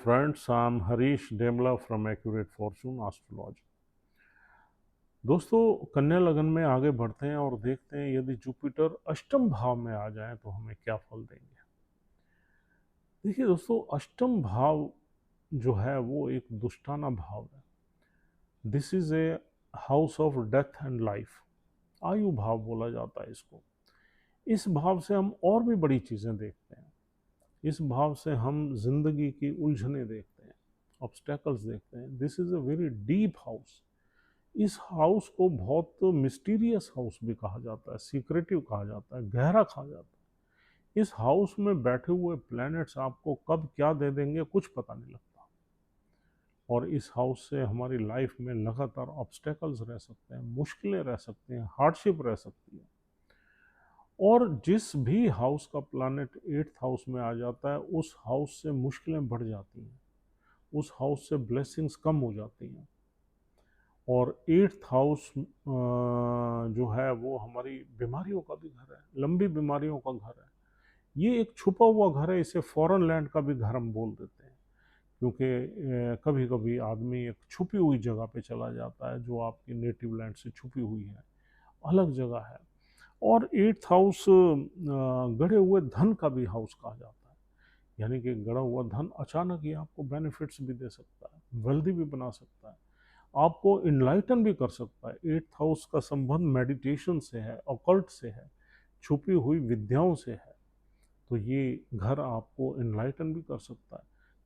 friends, I'm Harish Demla from Accurate Fortune Astrology. दोस्तों, कन्या लगन में आगे बढ़ते हैं और देखते हैं यदि जुपिटर अष्टम भाव में आ जाए तो हमें क्या फल देंगे। देखिए दोस्तों, अष्टम भाव जो है वो एक दुष्टाना भाव है। This is a house of death and life, आयु भाव बोला जाता है इसको। इस भाव से हम और भी बड़ी चीज़ें देखते हैं। इस भाव से हम जिंदगी की उलझने देखते हैं, ऑब्स्टेकल्स देखते हैं। This is a very deep house. इस हाउस को बहुत मिस्टीरियस हाउस भी कहा जाता है, सीक्रेटिव कहा जाता है, गहरा कहा जाता है। इस हाउस में बैठे हुए प्लैनेट्स आपको कब क्या दे देंगे कुछ पता नहीं लगता। और इस हाउस से हमारी लाइफ में लगातार ऑब्स्टेकल्स रह सकते हैं, मुश्किलें रह सकती हैं, हार्डशिप रह सकती है। और जिस भी हाउस का प्लैनेट 8th हाउस में आ जाता है, उस हाउस से मुश्किलें बढ़ जाती हैं, उस हाउस से ब्लेसिंग्स कम हो जाती हैं। और 8th हाउस जो है वो हमारी बीमारियों का भी घर है, लंबी बीमारियों का घर है। ये एक छुपा हुआ घर है, इसे फॉरेन लैंड का भी घर हम बोल देते हैं, क्योंकि कभी कभी आदमी एक छुपी हुई जगह पे चला जाता है जो आपकी नेटिव लैंड से छुपी हुई है, अलग जगह है। और 8th हाउस गढ़े हुए धन का भी हाउस कहा जाता है, यानी कि गढ़ा हुआ धन अचानक ही आपको बेनिफिट्स भी दे सकता है, वेल्दी भी बना सकता है, आपको इनलाइटन भी कर सकता है। 8th हाउस का संबंध मेडिटेशन से है, ऑकल्ट से है, छुपी हुई विद्याओं से है। तो ये घर आपको इनलाइटन भी कर सकता है,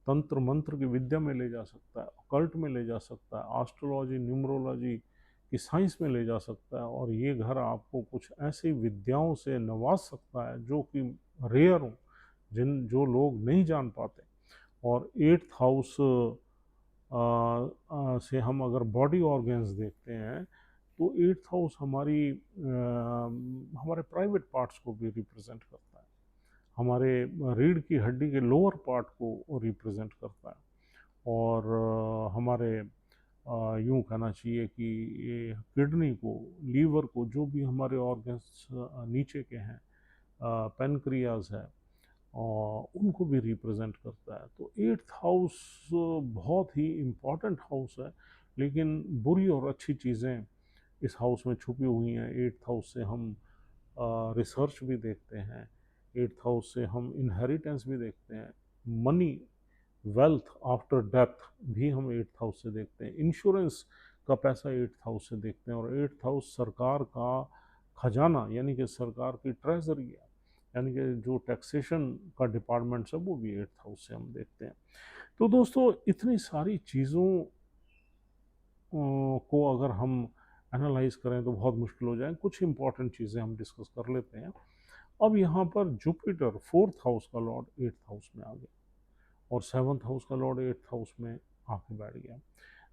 तंत्र मंत्र की विद्या में ले जा सकता है, ऑकल्ट में ले जा सकता है, एस्ट्रोलॉजी न्यूमरोलॉजी की साइंस में ले जा सकता है। और ये घर आपको कुछ ऐसी विद्याओं से नवाज सकता है जो कि रेयर हो, जो लोग नहीं जान पाते। और 8th हाउस से हम अगर बॉडी ऑर्गन्स देखते हैं तो 8th हाउस हमारे प्राइवेट पार्ट्स को भी रिप्रेजेंट करता है, हमारे रीढ़ की हड्डी के लोअर पार्ट को रिप्रेजेंट करता है। और हमारे यूँ कहना चाहिए कि ये किडनी को, लीवर को, जो भी हमारे ऑर्गन्स नीचे के हैं, पेनक्रियाज है, और उनको भी रिप्रेजेंट करता है। तो 8th हाउस बहुत ही इम्पॉर्टेंट हाउस है, लेकिन बुरी और अच्छी चीज़ें इस हाउस में छुपी हुई हैं। 8th हाउस से हम रिसर्च भी देखते हैं, 8th हाउस से हम इनहेरिटेंस भी देखते हैं, मनी, वेल्थ आफ्टर डेथ भी हम 8th हाउस से देखते हैं, इंश्योरेंस का पैसा 8th हाउस से देखते हैं। और 8th हाउस सरकार का खजाना, यानी कि सरकार की ट्रेजरी है, यानी कि जो टैक्सेशन का डिपार्टमेंट है वो भी 8th हाउस से हम देखते हैं। तो दोस्तों, इतनी सारी चीज़ों को अगर हम एनालाइज करें तो बहुत मुश्किल हो जाए। कुछ इंपॉर्टेंट चीज़ें हम डिस्कस कर लेते हैं। अब यहाँ पर जुपिटर 4th हाउस का लॉर्ड 8th हाउस में आ गया और 7th हाउस का लॉर्ड 8th हाउस में आके बैठ गया।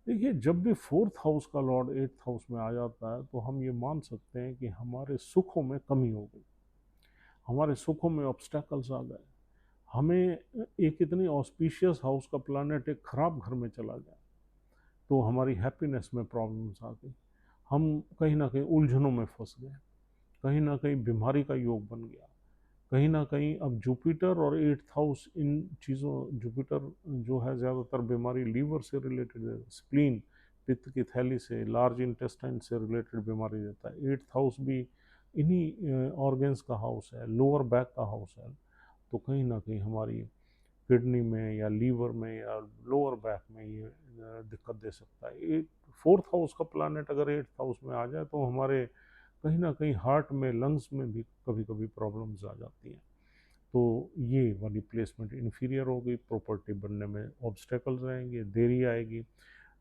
देखिए, जब भी 4th हाउस का लॉर्ड 8th हाउस में आ जाता है तो हम ये मान सकते हैं कि हमारे सुखों में कमी हो गई, हमारे सुखों में ऑब्स्टेकल्स आ गए। हमें एक इतनी ऑस्पिशियस हाउस का प्लानट एक खराब घर में चला गया तो हमारी हैप्पीनेस में प्रॉब्लम्स आ गई, हम कहीं ना कहीं उलझनों में फंस गए, कहीं ना कहीं बीमारी का योग बन गया, कहीं ना कहीं। अब जुपिटर और 8th हाउस इन चीज़ों, जुपिटर जो है ज़्यादातर बीमारी लीवर से रिलेटेड है, स्प्लीन, पित्त की थैली से, लार्ज इंटेस्टाइन से रिलेटेड बीमारी देता है। 8th हाउस भी इन्हीं ऑर्गन्स का हाउस है, लोअर बैक का हाउस है। तो कहीं ना कहीं हमारी किडनी में या लीवर में या लोअर बैक में ये दिक्कत दे सकता है। एक 4th हाउस का प्लानट अगर 8th हाउस में आ जाए तो हमारे कहीं ना कहीं हार्ट में, लंग्स में भी कभी कभी प्रॉब्लम्स आ जाती हैं। तो ये वाली प्लेसमेंट इन्फीरियर हो गई, प्रॉपर्टी बनने में ऑब्स्टेकल्स रहेंगे, देरी आएगी,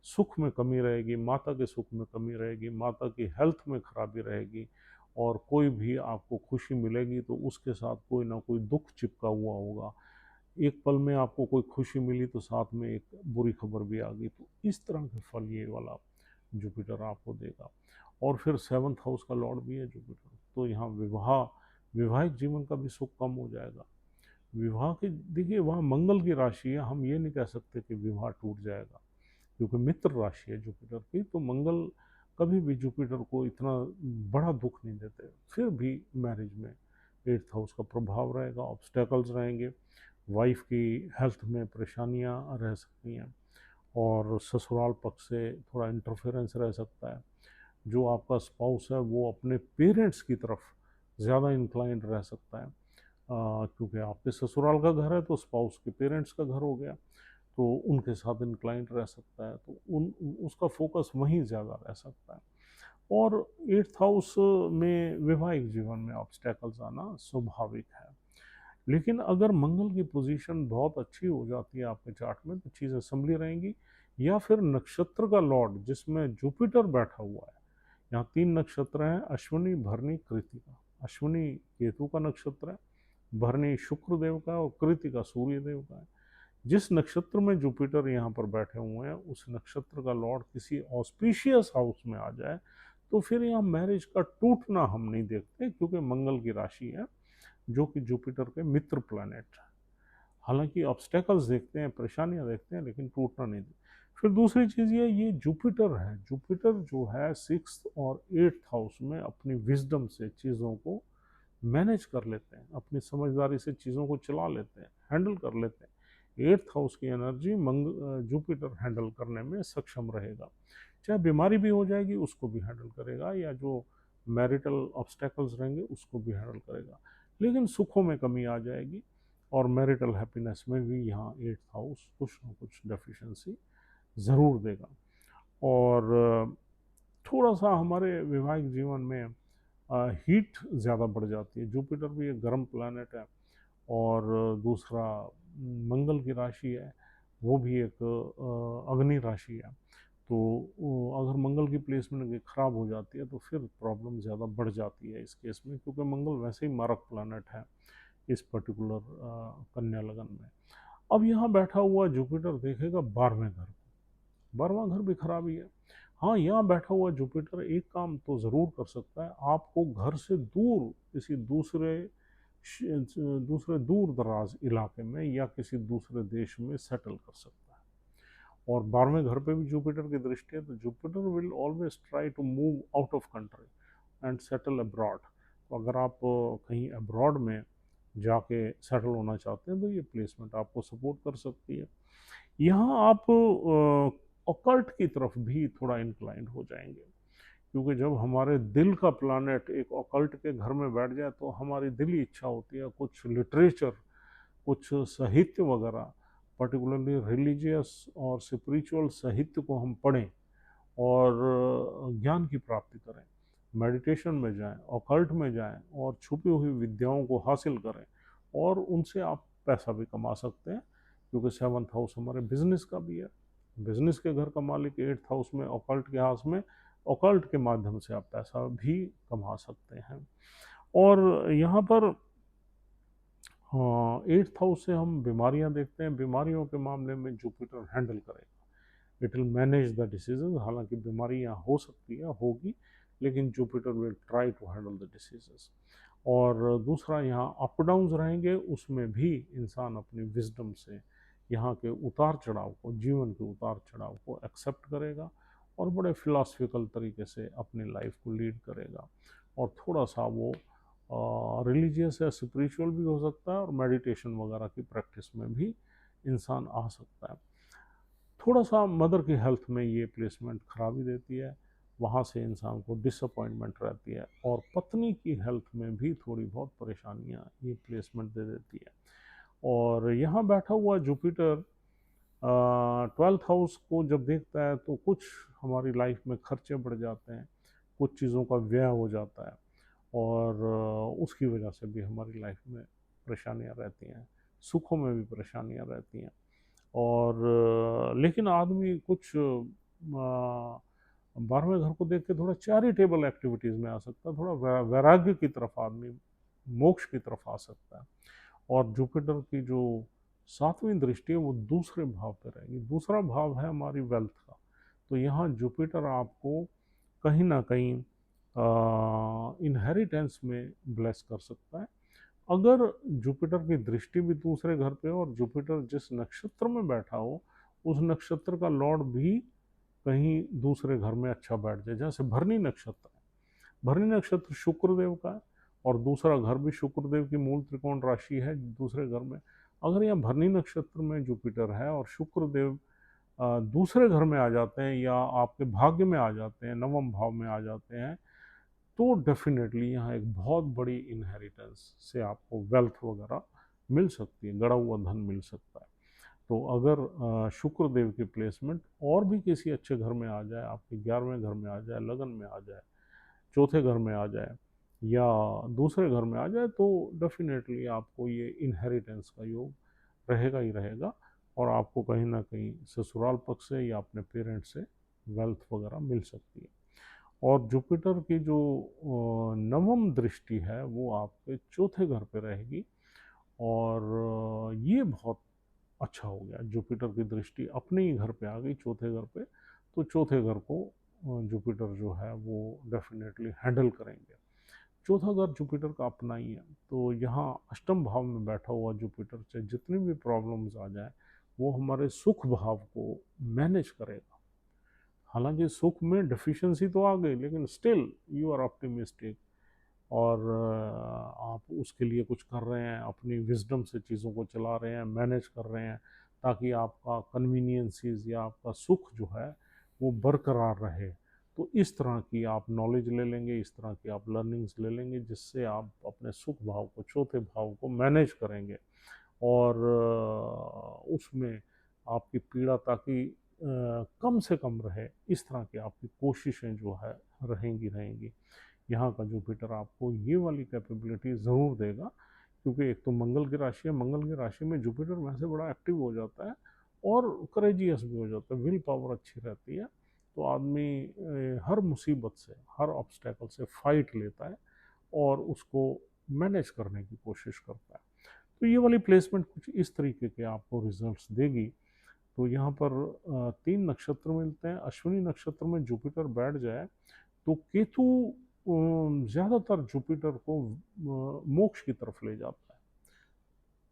सुख में कमी रहेगी, माता के सुख में कमी रहेगी, माता की हेल्थ में खराबी रहेगी। और कोई भी आपको खुशी मिलेगी तो उसके साथ कोई ना कोई दुख चिपका हुआ होगा। एक पल में आपको कोई खुशी मिली तो साथ में एक बुरी खबर भी आ गई। तो इस तरह के फल ये वाला जुपिटर आपको देगा। और फिर 7th हाउस का लॉर्ड भी है जुपिटर, तो यहाँ वैवाहिक जीवन का भी सुख कम हो जाएगा। विवाह की, देखिए वहाँ मंगल की राशि है, हम ये नहीं कह सकते कि विवाह टूट जाएगा, क्योंकि मित्र राशि है जुपिटर की। तो मंगल कभी भी जुपिटर को इतना बड़ा दुख नहीं देते। फिर भी मैरिज में 8th हाउस का प्रभाव रहेगा, ऑब्स्टेकल्स रहेंगे, वाइफ की हेल्थ में परेशानियां रह सकती हैं, और ससुराल पक्ष से थोड़ा इंटरफेरेंस रह सकता है। जो आपका स्पाउस है वो अपने पेरेंट्स की तरफ ज़्यादा इंक्लाइंड रह सकता है, क्योंकि आपके ससुराल का घर है तो स्पाउस के पेरेंट्स का घर हो गया, तो उनके साथ इंक्लाइंड रह सकता है, तो उन उसका फोकस वहीं ज़्यादा रह सकता है। और 8th हाउस में वैवाहिक जीवन में ऑब्स्टेकल्स आना स्वाभाविक है। लेकिन अगर मंगल की पोजीशन बहुत अच्छी हो जाती है आपके चार्ट में तो चीज़ें संभली रहेंगी। या फिर नक्षत्र का लॉर्ड जिसमें जुपिटर बैठा हुआ है, यहाँ 3 नक्षत्र हैं, अश्विनी, भरणी, कृतिका। अश्विनी केतु का नक्षत्र है, भरणी शुक्र देव का, और कृतिका सूर्य देव का है। जिस नक्षत्र में जुपिटर यहाँ पर बैठे हुए हैं उस नक्षत्र का लॉर्ड किसी ऑस्पिशियस हाउस में आ जाए तो फिर यहाँ मैरिज का टूटना हम नहीं देखते, क्योंकि मंगल की राशि है जो कि जुपिटर के मित्र प्लैनेट है। हालांकि ऑब्स्टेकल्स देखते हैं, परेशानियां देखते हैं, लेकिन टूटना नहीं देखते। फिर दूसरी चीज़ ये जुपिटर है, जुपिटर जो है 6th और 8th हाउस में अपनी विजडम से चीज़ों को मैनेज कर लेते हैं, अपनी समझदारी से चीज़ों को चला लेते हैं, हैंडल कर लेते हैं। 8th हाउस की एनर्जी जुपिटर हैंडल करने में सक्षम रहेगा। चाहे बीमारी भी हो जाएगी उसको भी हैंडल करेगा, या जो मैरिटल ऑब्स्टेकल्स रहेंगे उसको भी हैंडल करेगा। लेकिन सुखों में कमी आ जाएगी, और मैरिटल हैप्पीनेस में भी यहाँ 8th हाउस कुछ ना कुछ डेफिशिएंसी ज़रूर देगा। और थोड़ा सा हमारे वैवाहिक जीवन में हीट ज़्यादा बढ़ जाती है। जुपिटर भी एक गर्म प्लैनेट है, और दूसरा मंगल की राशि है, वो भी एक अग्नि राशि है। तो अगर मंगल की प्लेसमेंट ख़राब हो जाती है तो फिर प्रॉब्लम ज़्यादा बढ़ जाती है इस केस में, क्योंकि मंगल वैसे ही मारक प्लैनेट है इस पर्टिकुलर कन्या लगन में। अब यहाँ बैठा हुआ जुपिटर देखेगा 12वें घर को, 12वां घर भी खराब ही है। हाँ, यहाँ बैठा हुआ जुपिटर एक काम तो ज़रूर कर सकता है, आपको घर से दूर किसी दूसरे दूर दराज इलाके में या किसी दूसरे देश में सेटल कर सकता है। और 12वें घर पे भी जुपिटर की दृष्टि है, तो Jupiter will always try to move out of country and settle abroad. तो अगर आप कहीं अब्रॉड में जाके सेटल होना चाहते हैं तो ये प्लेसमेंट आपको सपोर्ट कर सकती है। यहाँ आप ऑकल्ट की तरफ भी थोड़ा इंक्लाइंड हो जाएंगे, क्योंकि जब हमारे दिल का प्लानेट एक ऑकल्ट के घर में बैठ जाए तो हमारी दिली इच्छा होती है कुछ लिटरेचर, कुछ साहित्य वगैरह, पर्टिकुलरली रिलीजियस और स्पिरिचुअल साहित्य को हम पढ़ें और ज्ञान की प्राप्ति करें, मेडिटेशन में जाएं, ऑकल्ट में जाएं और छुपी हुई विद्याओं को हासिल करें, और उनसे आप पैसा भी कमा सकते हैं, क्योंकि 7th हाउस हमारे बिजनेस का भी है। बिजनेस के घर का मालिक 8th हाउस में ऑकल्ट के हाउस में, ऑकल्ट के माध्यम से आप पैसा भी कमा सकते हैं। और यहाँ पर 8th हाउस से हम बीमारियाँ देखते हैं। बीमारियों के मामले में जुपिटर हैंडल करेगा, it will manage the diseases. हालांकि बीमारियाँ हो सकती है, होगी, लेकिन Jupiter will try to handle the diseases. और दूसरा यहाँ अप डाउन्स रहेंगे, उसमें भी इंसान अपनी विजडम से यहाँ के उतार चढ़ाव को, जीवन के उतार चढ़ाव को एक्सेप्ट करेगा और बड़े फिलॉसफिकल तरीके से अपनी लाइफ को लीड करेगा। और थोड़ा सा वो रिलीजियस या स्पिरिचुअल भी हो सकता है, और मेडिटेशन वगैरह की प्रैक्टिस में भी इंसान आ सकता है। थोड़ा सा मदर की हेल्थ में ये प्लेसमेंट खराबी देती है, वहाँ से इंसान को डिसअपॉइंटमेंट रहती है, और पत्नी की हेल्थ में भी थोड़ी बहुत परेशानियाँ ये प्लेसमेंट दे देती है। और यहाँ बैठा हुआ जुपिटर 12th हाउस को जब देखता है तो कुछ हमारी लाइफ में खर्चे बढ़ जाते हैं, कुछ चीज़ों का व्यय हो जाता है, और उसकी वजह से भी हमारी लाइफ में परेशानियाँ रहती हैं, सुखों में भी परेशानियाँ रहती हैं। और लेकिन आदमी कुछ 12वें घर को देख के थोड़ा चैरिटेबल एक्टिविटीज़ में आ सकता है, थोड़ा वैराग्य की तरफ आदमी मोक्ष की तरफ आ सकता है। और जुपिटर की जो 7वीं दृष्टि है वो दूसरे भाव पर रहेगी। दूसरा भाव है हमारी वेल्थ का, तो यहाँ जुपिटर आपको कहीं ना कहीं इनहेरिटेंस में ब्लेस कर सकता है। अगर जुपिटर की दृष्टि भी दूसरे घर पे हो और जुपिटर जिस नक्षत्र में बैठा हो उस नक्षत्र का लॉर्ड भी कहीं दूसरे घर में अच्छा बैठ जाए, जैसे भरणी नक्षत्र है, भरणी नक्षत्र शुक्रदेव का है और दूसरा घर भी शुक्रदेव की मूल त्रिकोण राशि है दूसरे घर में। अगर यहाँ भरणी नक्षत्र में जुपिटर है और शुक्र देव दूसरे घर में आ जाते हैं या आपके भाग्य में आ जाते हैं, नवम भाव में आ जाते हैं, तो डेफिनेटली यहाँ एक बहुत बड़ी इनहेरिटेंस से आपको वेल्थ वगैरह मिल सकती है, गड़ा हुआ धन मिल सकता है। तो अगर शुक्र देव की प्लेसमेंट और भी किसी अच्छे घर में आ जाए, आपके 11वें घर में आ जाए, लगन में आ जाए, चौथे घर में आ जाए या दूसरे घर में आ जाए, तो डेफिनेटली आपको ये इनहेरिटेंस का योग रहेगा ही रहेगा और आपको कहीं ना कहीं ससुराल पक्ष से या अपने पेरेंट्स से वेल्थ वगैरह मिल सकती है। और जुपिटर की जो नवम दृष्टि है वो आपके चौथे घर पे रहेगी और ये बहुत अच्छा हो गया। जुपिटर की दृष्टि अपने ही घर पे आ गई, चौथे घर पे, तो चौथे घर को जुपिटर जो है वो डेफिनेटली हैंडल करेंगे। चौथा घर जुपिटर का अपना ही है, तो यहाँ अष्टम भाव में बैठा हुआ जुपिटर से जितनी भी प्रॉब्लम्स आ जाए वो हमारे सुख भाव को मैनेज करेगा। हालांकि सुख में डिफिशियंसी तो आ गई, लेकिन स्टिल यू आर ऑप्टिमिस्टिक और आप उसके लिए कुछ कर रहे हैं, अपनी विजडम से चीज़ों को चला रहे हैं, मैनेज कर रहे हैं, ताकि आपका कन्वीनियंसीज या आपका सुख जो है वो बरकरार रहे। तो इस तरह की आप नॉलेज ले लेंगे, इस तरह की आप लर्निंग्स ले लेंगे, जिससे आप अपने सुख भाव को, चौथे भाव को मैनेज करेंगे और उसमें आपकी पीड़ा ताकि कम से कम रहे, इस तरह की आपकी कोशिशें जो है रहेंगी। यहाँ का जुपिटर आपको ये वाली कैपेबिलिटी ज़रूर देगा, क्योंकि एक तो मंगल की राशि है, मंगल की राशि में जुपिटर वैसे बड़ा एक्टिव हो जाता है और करेजियस भी हो जाता है, विल पावर अच्छी रहती है, तो आदमी हर मुसीबत से, हर ऑब्स्टेकल से फाइट लेता है और उसको मैनेज करने की कोशिश करता है। तो ये वाली प्लेसमेंट कुछ इस तरीके के आपको रिजल्ट्स देगी। तो यहाँ पर 3 नक्षत्र मिलते हैं। अश्विनी नक्षत्र में जुपिटर बैठ जाए तो केतु ज़्यादातर जुपिटर को मोक्ष की तरफ ले जाता है,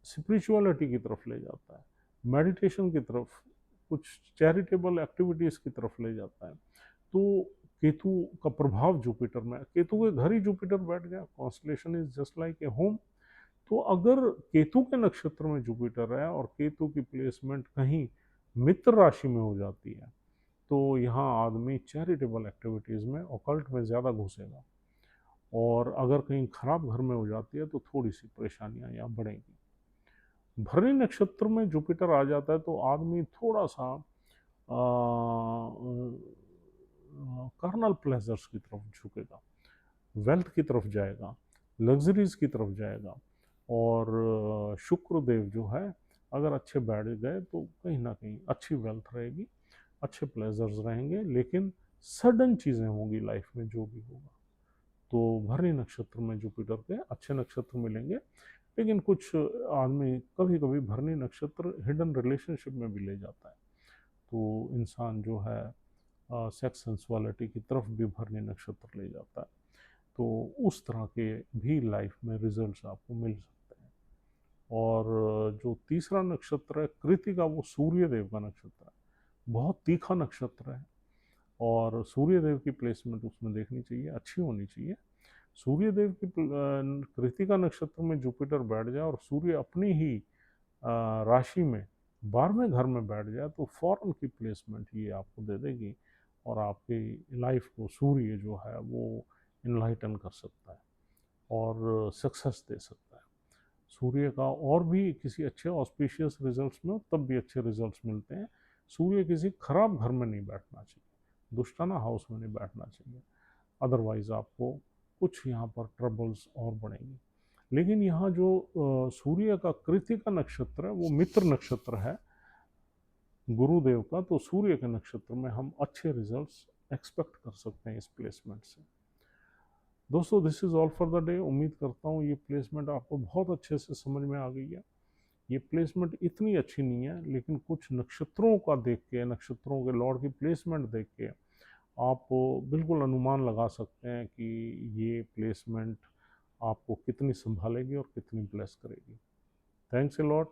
स्पिरिचुअलिटी की तरफ ले जाता है, मेडिटेशन की तरफ, कुछ चैरिटेबल एक्टिविटीज़ की तरफ ले जाता है। तो केतु का प्रभाव जुपिटर में, केतु के घर ही जुपिटर बैठ गया, constellation is just like a home. तो अगर केतु के नक्षत्र में जुपिटर है और केतु की प्लेसमेंट कहीं मित्र राशि में हो जाती है, तो यहाँ आदमी चैरिटेबल एक्टिविटीज़ में, ऑकल्ट में ज़्यादा घुसेगा और अगर कहीं खराब घर में हो जाती है तो थोड़ी सी परेशानियाँ यहाँ बढ़ेंगी। भरणी नक्षत्र में जुपिटर आ जाता है तो आदमी थोड़ा सा कार्नल प्लेजर्स की तरफ झुकेगा, वेल्थ की तरफ जाएगा, लग्जरीज की तरफ जाएगा और शुक्र देव जो है अगर अच्छे बैठ गए तो कहीं ना कहीं अच्छी वेल्थ रहेगी, अच्छे प्लेजर्स रहेंगे, लेकिन सडन चीज़ें होंगी लाइफ में जो भी होगा। तो भरणी नक्षत्र में जुपिटर के अच्छे नक्षत्र मिलेंगे, लेकिन कुछ आदमी कभी कभी भरणी नक्षत्र हिडन रिलेशनशिप में भी ले जाता है, तो इंसान जो है सेक्स सेंसुअलिटी की तरफ भी भरणी नक्षत्र ले जाता है, तो उस तरह के भी लाइफ में रिजल्ट्स आपको मिल सकते हैं। और जो तीसरा नक्षत्र है कृतिका, वो सूर्य देव का नक्षत्र है, बहुत तीखा नक्षत्र है और सूर्य देव की प्लेसमेंट उसमें देखनी चाहिए, अच्छी होनी चाहिए। सूर्य देव की कृतिका नक्षत्र में जुपिटर बैठ जाए और सूर्य अपनी ही राशि में 12वें घर में बैठ जाए तो फॉरन की प्लेसमेंट ये आपको दे देगी और आपकी लाइफ को सूर्य जो है वो इनलाइटन कर सकता है और सक्सेस दे सकता है। सूर्य का और भी किसी अच्छे ऑस्पिशियस रिजल्ट्स में तब भी अच्छे रिजल्ट्स मिलते हैं। सूर्य किसी खराब घर में नहीं बैठना चाहिए, दुष्टाना हाउस में नहीं बैठना चाहिए, अदरवाइज आपको कुछ यहाँ पर ट्रबल्स और बढ़ेंगी। लेकिन यहाँ जो सूर्य का कृतिका नक्षत्र है वो मित्र नक्षत्र है गुरुदेव का, तो सूर्य के नक्षत्र में हम अच्छे रिजल्ट्स एक्सपेक्ट कर सकते हैं इस प्लेसमेंट से। दोस्तों this is all for the day. उम्मीद करता हूँ ये प्लेसमेंट आपको बहुत अच्छे से समझ में आ गई है। ये प्लेसमेंट इतनी अच्छी नहीं है, लेकिन कुछ नक्षत्रों का देख के, नक्षत्रों के लॉर्ड की प्लेसमेंट देख के आप बिल्कुल अनुमान लगा सकते हैं कि ये प्लेसमेंट आपको कितनी संभालेगी और कितनी ब्लेस करेगी। Thanks a lot,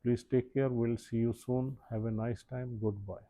please take care, will see you soon, have a nice time, good bye.